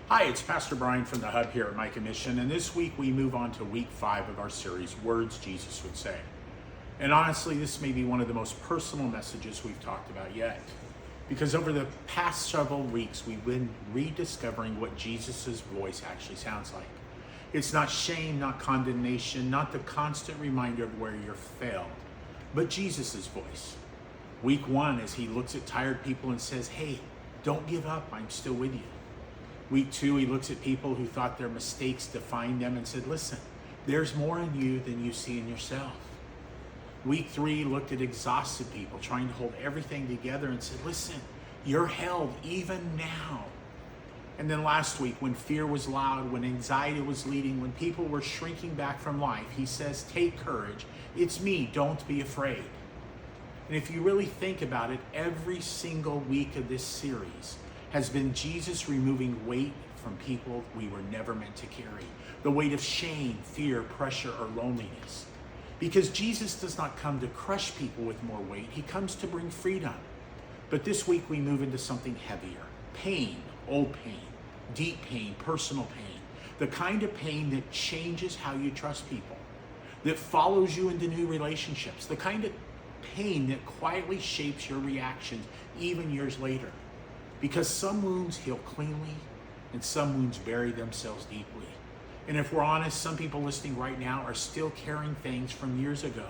Hi, it's Pastor Brian from the Hub here at Micah Mission, and this week we move on to week 5 of our series, Words Jesus Would Say. And honestly, this may be one of the most personal messages we've talked about yet, because over the past several weeks we've been rediscovering what Jesus' voice actually sounds like. It's not shame, not condemnation, not the constant reminder of where you're failed, but Jesus' voice. Week 1, as he looks at tired people and says, hey, don't give up, I'm still with you. Week 2, he looks at people who thought their mistakes defined them and said, listen, there's more in you than you see in yourself. Week 3, he looked at exhausted people trying to hold everything together and said, listen, you're held even now. And then last week, when fear was loud, when anxiety was leading, when people were shrinking back from life, he says, take courage. It's me, don't be afraid. And if you really think about it, every single week of this series has been Jesus removing weight from people we were never meant to carry. The weight of shame, fear, pressure, or loneliness. Because Jesus does not come to crush people with more weight. He comes to bring freedom. But this week we move into something heavier. Pain, old pain, deep pain, personal pain. The kind of pain that changes how you trust people. That follows you into new relationships. The kind of pain that quietly shapes your reactions even years later. Because some wounds heal cleanly and some wounds bury themselves deeply. And if we're honest, some people listening right now are still carrying things from years ago.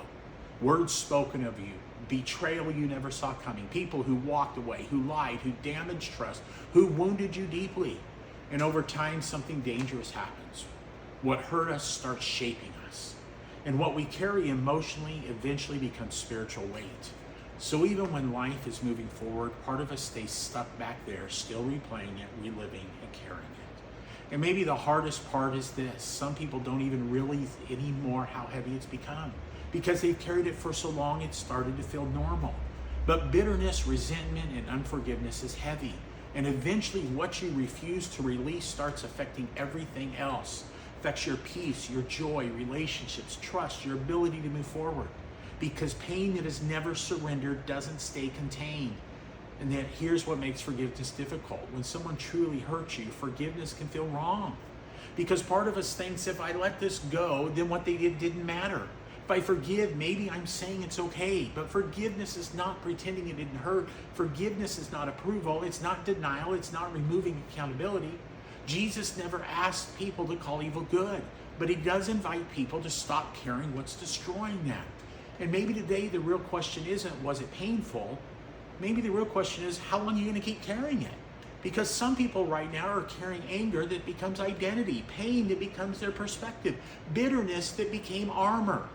Words spoken of you, betrayal you never saw coming, people who walked away, who lied, who damaged trust, who wounded you deeply. And over time, something dangerous happens. What hurt us starts shaping us. And what we carry emotionally eventually becomes spiritual weight. So even when life is moving forward, part of us stays stuck back there, still replaying it, reliving, and carrying it. And maybe the hardest part is this. Some people don't even realize anymore how heavy it's become. Because they've carried it for so long, it's started to feel normal. But bitterness, resentment, and unforgiveness is heavy. And eventually what you refuse to release starts affecting everything else. Affects your peace, your joy, relationships, trust, your ability to move forward. Because pain that is never surrendered doesn't stay contained. And then here's what makes forgiveness difficult. When someone truly hurts you, forgiveness can feel wrong. Because part of us thinks if I let this go, then what they did didn't matter. If I forgive, maybe I'm saying it's okay. But forgiveness is not pretending it didn't hurt. Forgiveness is not approval. It's not denial. It's not removing accountability. Jesus never asked people to call evil good. But he does invite people to stop carrying what's destroying them. And maybe today the real question isn't, was it painful? Maybe the real question is, how long are you going to keep carrying it? Because some people right now are carrying anger that becomes identity, pain that becomes their perspective, bitterness that became armor.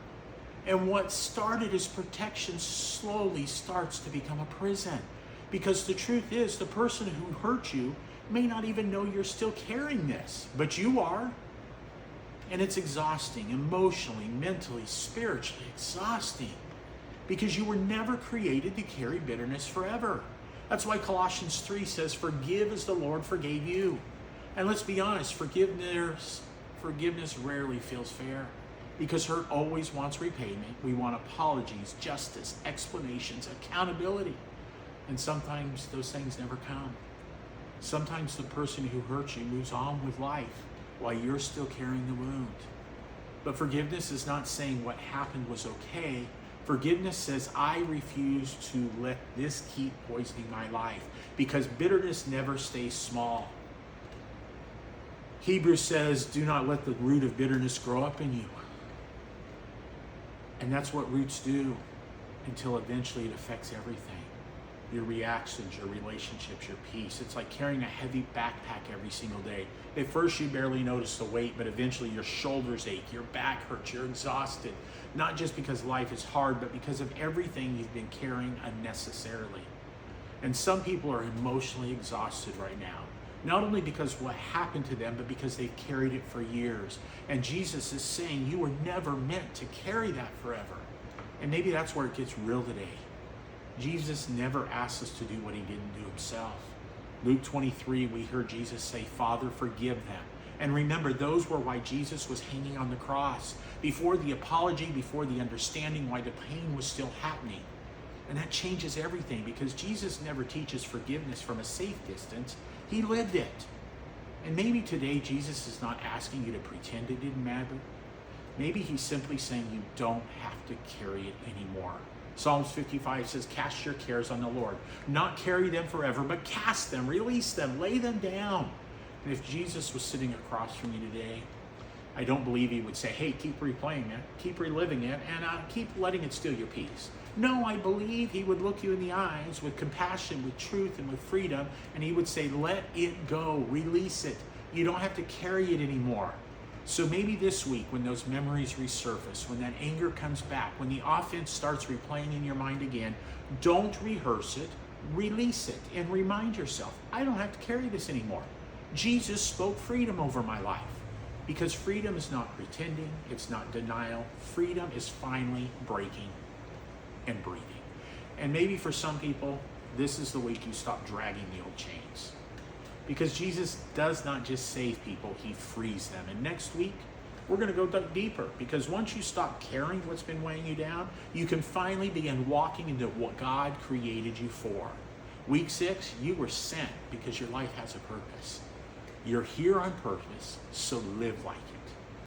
And what started as protection slowly starts to become a prison. Because the truth is, the person who hurt you may not even know you're still carrying this, but you are. And it's exhausting, emotionally, mentally, spiritually exhausting, because you were never created to carry bitterness forever. That's why Colossians 3 says, forgive as the Lord forgave you. And let's be honest, forgiveness rarely feels fair, because hurt always wants repayment. We want apologies, justice, explanations, accountability. And sometimes those things never come. Sometimes the person who hurt you moves on with life, while you're still carrying the wound. But forgiveness is not saying what happened was okay. Forgiveness says, I refuse to let this keep poisoning my life, because bitterness never stays small. Hebrews says, do not let the root of bitterness grow up in you. And that's what roots do until eventually it affects everything. Your reactions, your relationships, your peace. It's like carrying a heavy backpack every single day. At first you barely notice the weight, but eventually your shoulders ache, your back hurts, you're exhausted. Not just because life is hard, but because of everything you've been carrying unnecessarily. And some people are emotionally exhausted right now. Not only because what happened to them, but because they've carried it for years. And Jesus is saying you were never meant to carry that forever. And maybe that's where it gets real today. Jesus never asked us to do what he didn't do himself. Luke 23, we heard Jesus say, Father, forgive them. And remember, those were why Jesus was hanging on the cross. Before the apology, before the understanding why the pain was still happening. And that changes everything, because Jesus never teaches forgiveness from a safe distance. He lived it. And maybe today Jesus is not asking you to pretend it didn't matter. Maybe he's simply saying you don't have to carry it anymore. Psalms 55 says, cast your cares on the Lord. Not carry them forever, but cast them, release them, lay them down. And if Jesus was sitting across from you today, I don't believe he would say, hey, keep replaying it, keep reliving it, and keep letting it steal your peace. No, I believe he would look you in the eyes with compassion, with truth, and with freedom, and he would say, let it go, release it. You don't have to carry it anymore. So maybe this week, when those memories resurface, when that anger comes back, when the offense starts replaying in your mind again, don't rehearse it, release it, and remind yourself, I don't have to carry this anymore. Jesus spoke freedom over my life. Because freedom is not pretending, it's not denial. Freedom is finally breaking and breathing. And maybe for some people, this is the week you stop dragging the old chains. Because Jesus does not just save people, he frees them. And next week, we're going to go deeper. Because once you stop carrying what's been weighing you down, you can finally begin walking into what God created you for. Week 6, you were sent because your life has a purpose. You're here on purpose, so live like it.